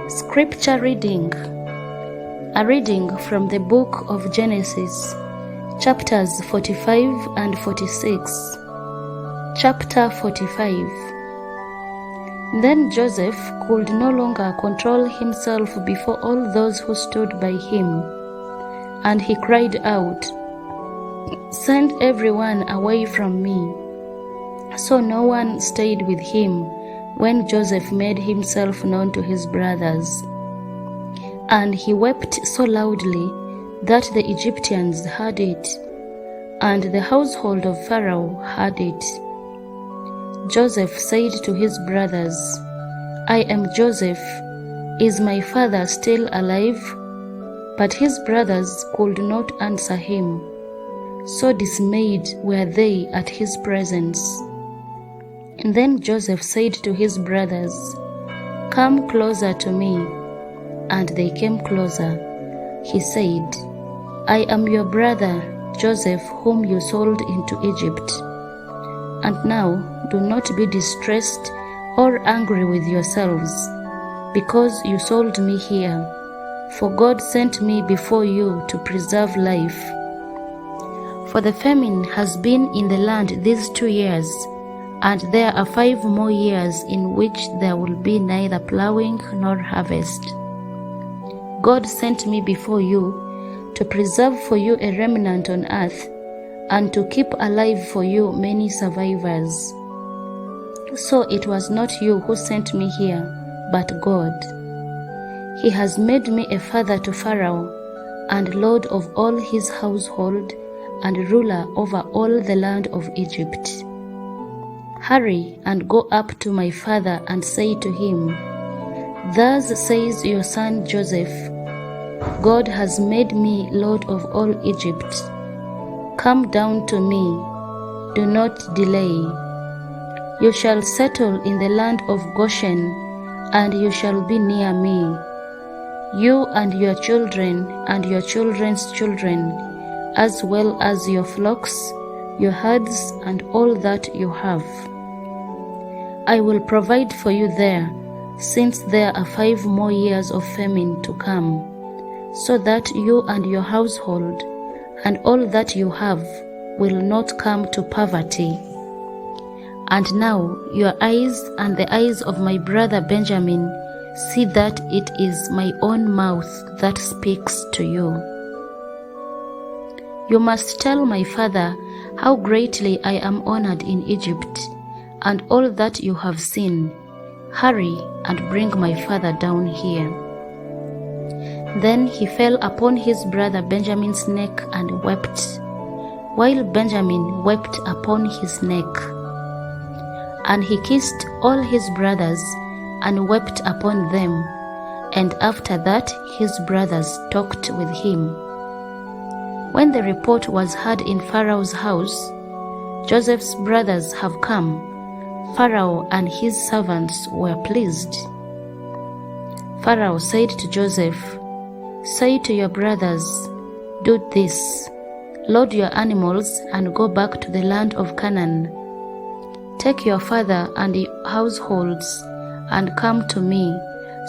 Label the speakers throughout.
Speaker 1: Scripture reading. A reading from the book of Genesis, chapters 45 and 46. Chapter 45. Then Joseph could no longer control himself before all those who stood by him, and he cried out, "Send everyone away from me." So no one stayed with him when Joseph made himself known to his brothers. And he wept so loudly that the Egyptians heard it, and the household of Pharaoh heard it. Joseph said to his brothers, "I am Joseph. Is my father still alive?" But his brothers could not answer him. So dismayed were they at his presence. And then Joseph said to his brothers, "Come closer to me." And they came closer. He said, "I am your brother Joseph, whom you sold into Egypt. And now do not be distressed or angry with yourselves, because you sold me here, for God sent me before you to preserve life. For the famine has been in the land these 2 years, and there are 5 more years in which there will be neither plowing nor harvest. God sent me before you to preserve for you a remnant on earth, and to keep alive for you many survivors. So it was not you who sent me here, but God. He has made me a father to Pharaoh, and lord of all his household, and ruler over all the land of Egypt. Hurry and go up to my father and say to him, 'Thus says your son Joseph, God has made me lord of all Egypt. Come down to me, do not delay. You shall settle in the land of Goshen, and you shall be near me, you and your children and your children's children, as well as your flocks, your herds, and all that you have. I will provide for you there, since there are 5 more years of famine to come, so that you and your household and all that you have will not come to poverty. And now your eyes and the eyes of my brother Benjamin see that it is my own mouth that speaks to you. You must tell my father how greatly I am honored in Egypt, and all that you have seen. Hurry and bring my father down here." Then he fell upon his brother Benjamin's neck and wept, while Benjamin wept upon his neck. And he kissed all his brothers and wept upon them, and after that his brothers talked with him. When the report was heard in Pharaoh's house, "Joseph's brothers have come," Pharaoh and his servants were pleased. Pharaoh said to Joseph, "Say to your brothers, 'Do this, load your animals and go back to the land of Canaan. Take your father and your households and come to me,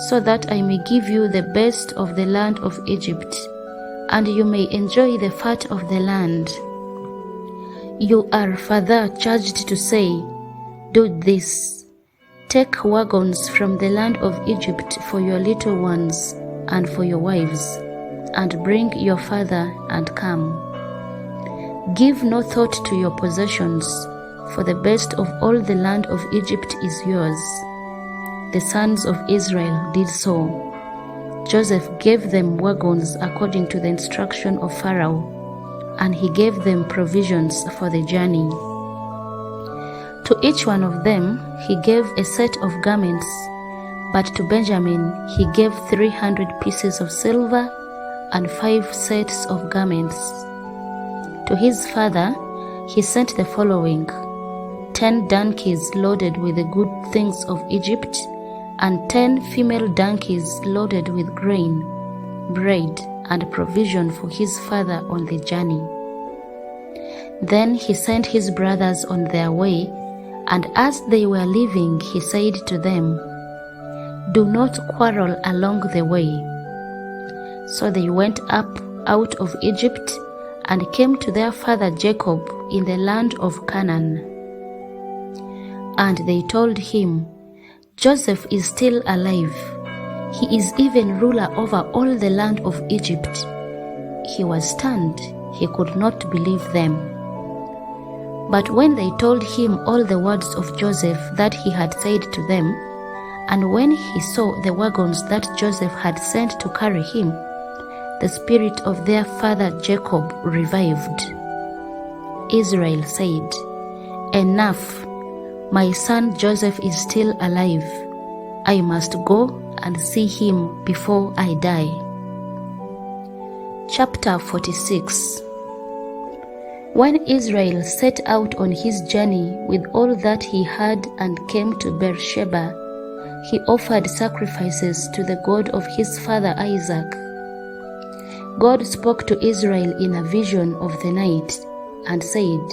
Speaker 1: so that I may give you the best of the land of Egypt, and you may enjoy the fat of the land.' You are further charged to say, 'Do this. Take wagons from the land of Egypt for your little ones and for your wives, and bring your father and come. Give no thought to your possessions, for the best of all the land of Egypt is yours.' The sons of Israel did so. Joseph gave them wagons according to the instruction of Pharaoh, and he gave them provisions for the journey. To each one of them he gave a set of garments, but to Benjamin he gave 300 pieces of silver and 5 sets of garments. To his father he sent the following: 10 donkeys loaded with the good things of Egypt, and 10 female donkeys loaded with grain, bread, and provision for his father on the journey. Then he sent his brothers on their way, and as they were leaving, he said to them, Do not quarrel along the way." So they went up out of Egypt and came to their father Jacob in the land of Canaan. And they told him, "Joseph is still alive. He is even ruler over all the land of Egypt." He was stunned. He could not believe them. But when they told him all the words of Joseph that he had said to them, and when he saw the wagons that Joseph had sent to carry him, the spirit of their father Jacob revived. Israel said, "Enough! My son Joseph is still alive. I must go and see him before I die." Chapter 46. When Israel set out on his journey with all that he had and came to Beersheba, he offered sacrifices to the God of his father Isaac. God spoke to Israel in a vision of the night and said,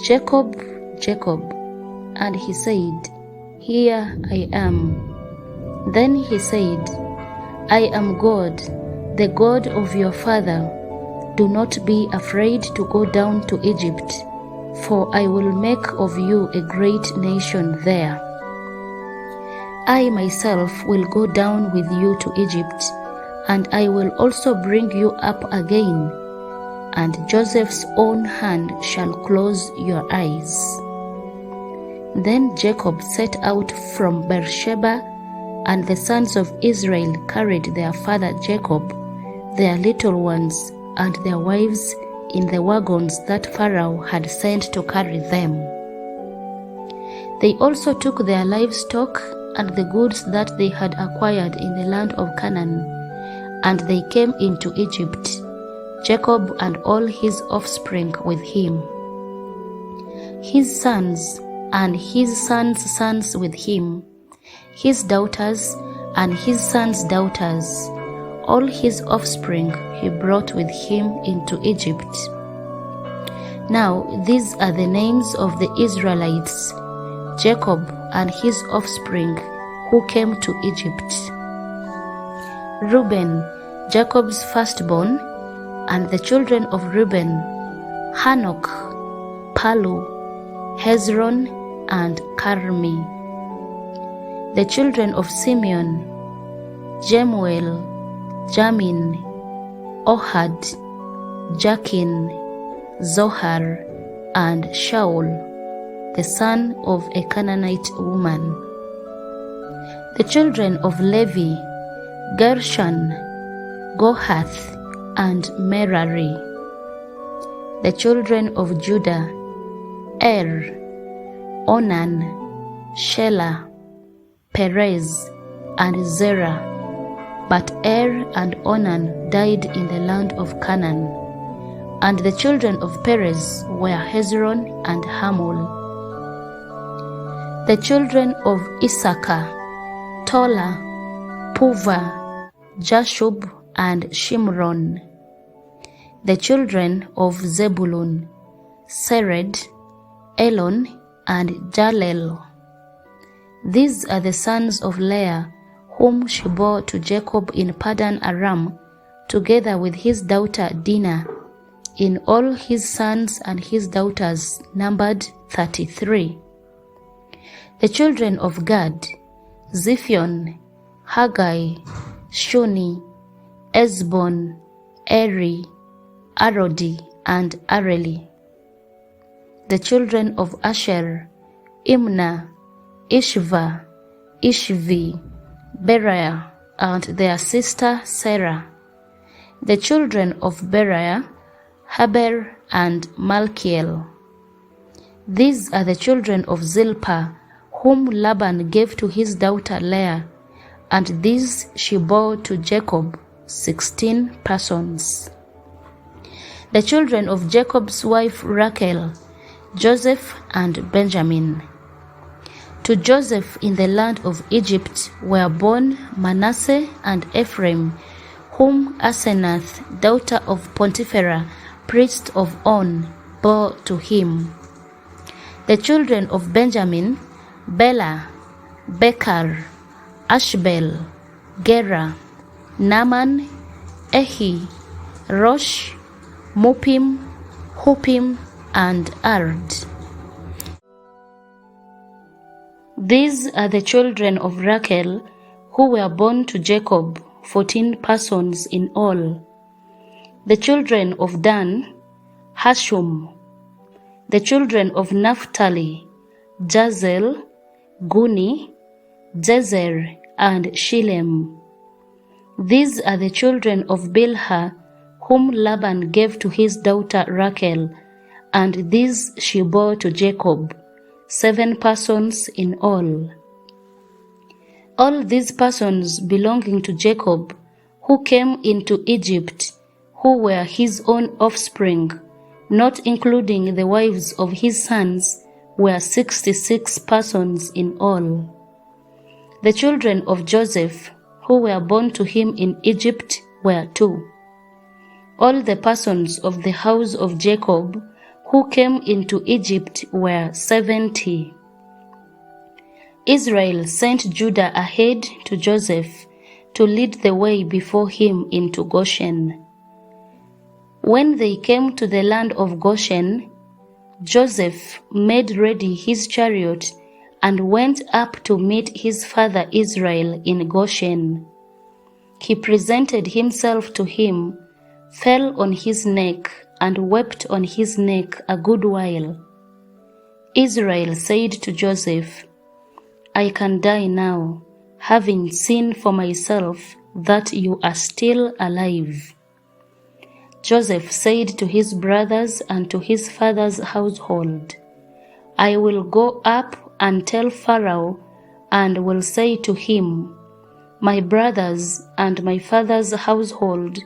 Speaker 1: "Jacob, Jacob." And he said, "Here I am." Then he said, "I am God, the God of your father. Do not be afraid to go down to Egypt, for I will make of you a great nation there. I myself will go down with you to Egypt, and I will also bring you up again, and Joseph's own hand shall close your eyes." Then Jacob set out from Beersheba, and the sons of Israel carried their father Jacob, their little ones, and their wives in the wagons that Pharaoh had sent to carry them. They also took their livestock and the goods that they had acquired in the land of Canaan, and they came into Egypt, Jacob and all his offspring with him, his sons and his sons' sons with him, his daughters and his sons' daughters. All his offspring he brought with him into Egypt. Now these are the names of the Israelites, Jacob and his offspring who came to Egypt. Reuben, Jacob's firstborn, and the children of Reuben, Hanok, Palu, Hezron, and Carmi. The children of Simeon, Jemuel, Jamin, Ohad, Jakin, Zohar, and Shaul, the son of a Canaanite woman. The children of Levi, Gershon, Kohath, and Merari. The children of Judah, Onan, Shelah, Perez, and Zerah. But and Onan died in the land of Canaan, and the children of Perez were Hezron and Hamul. The children of Issachar, Tola, Puva, Jashub, and Shimron. The children of Zebulun, Sered, Elon, and Jalel. These are the sons of Leah, whom she bore to Jacob in Paddan Aram, together with his daughter Dinah. In all his sons and his daughters numbered 33. The children of Gad, Ziphion, Haggai, Shuni, Ezbon, Eri, Arodi, and Areli. The children of Asher, Imnah, Ishva, Ishvi, Beriah, and their sister Sarah. The children of Beriah, Heber and Malkiel. These are the children of Zilpah, whom Laban gave to his daughter Leah, and these she bore to Jacob, 16 persons. The children of Jacob's wife Rachel, Joseph and Benjamin. To Joseph in the land of Egypt were born Manasseh and Ephraim, whom Asenath, daughter of Potiphera, priest of On, bore to him. The children of Benjamin, Bela, Bekar, Ashbel, Gera, Naaman, Ehi, Rosh, Muppim, Huppim, and Ard. These are the children of Rachel who were born to Jacob, 14 persons in all. The children of Dan, Hashum. The children of Naphtali, Jazel, Guni, Jezer, and Shillem. These are the children of Bilhah, whom Laban gave to his daughter Rachel, and these she bore to Jacob, 7 persons in all. All these persons belonging to Jacob, who came into Egypt, who were his own offspring, not including the wives of his sons, were 66 persons in all. The children of Joseph, who were born to him in Egypt, were 2. All the persons of the house of Jacob, who came into Egypt, were 70. Israel sent Judah ahead to Joseph to lead the way before him into Goshen. When they came to the land of Goshen, Joseph made ready his chariot and went up to meet his father Israel in Goshen. He presented himself to him, fell on his neck, and wept on his neck a good while. Israel said to Joseph, I can die now, having seen for myself that you are still alive. Joseph said to his brothers and to his father's household, I will go up and tell Pharaoh, and will say to him, my brothers and my father's household,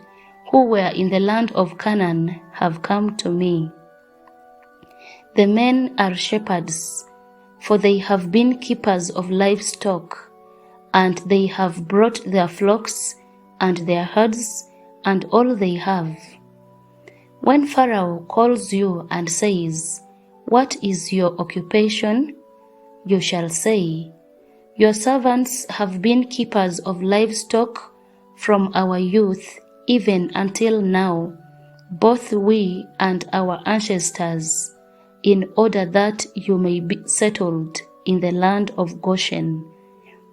Speaker 1: who were in the land of Canaan, have come to me. The men are shepherds, for they have been keepers of livestock, and they have brought their flocks and their herds and all they have. When Pharaoh calls you and says, what is your occupation? You shall say, your servants have been keepers of livestock from our youth even until now, both we and our ancestors, in order that you may be settled in the land of Goshen,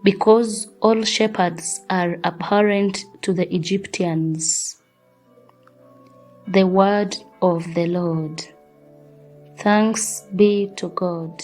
Speaker 1: because all shepherds are abhorrent to the Egyptians. The word of the Lord. Thanks be to God.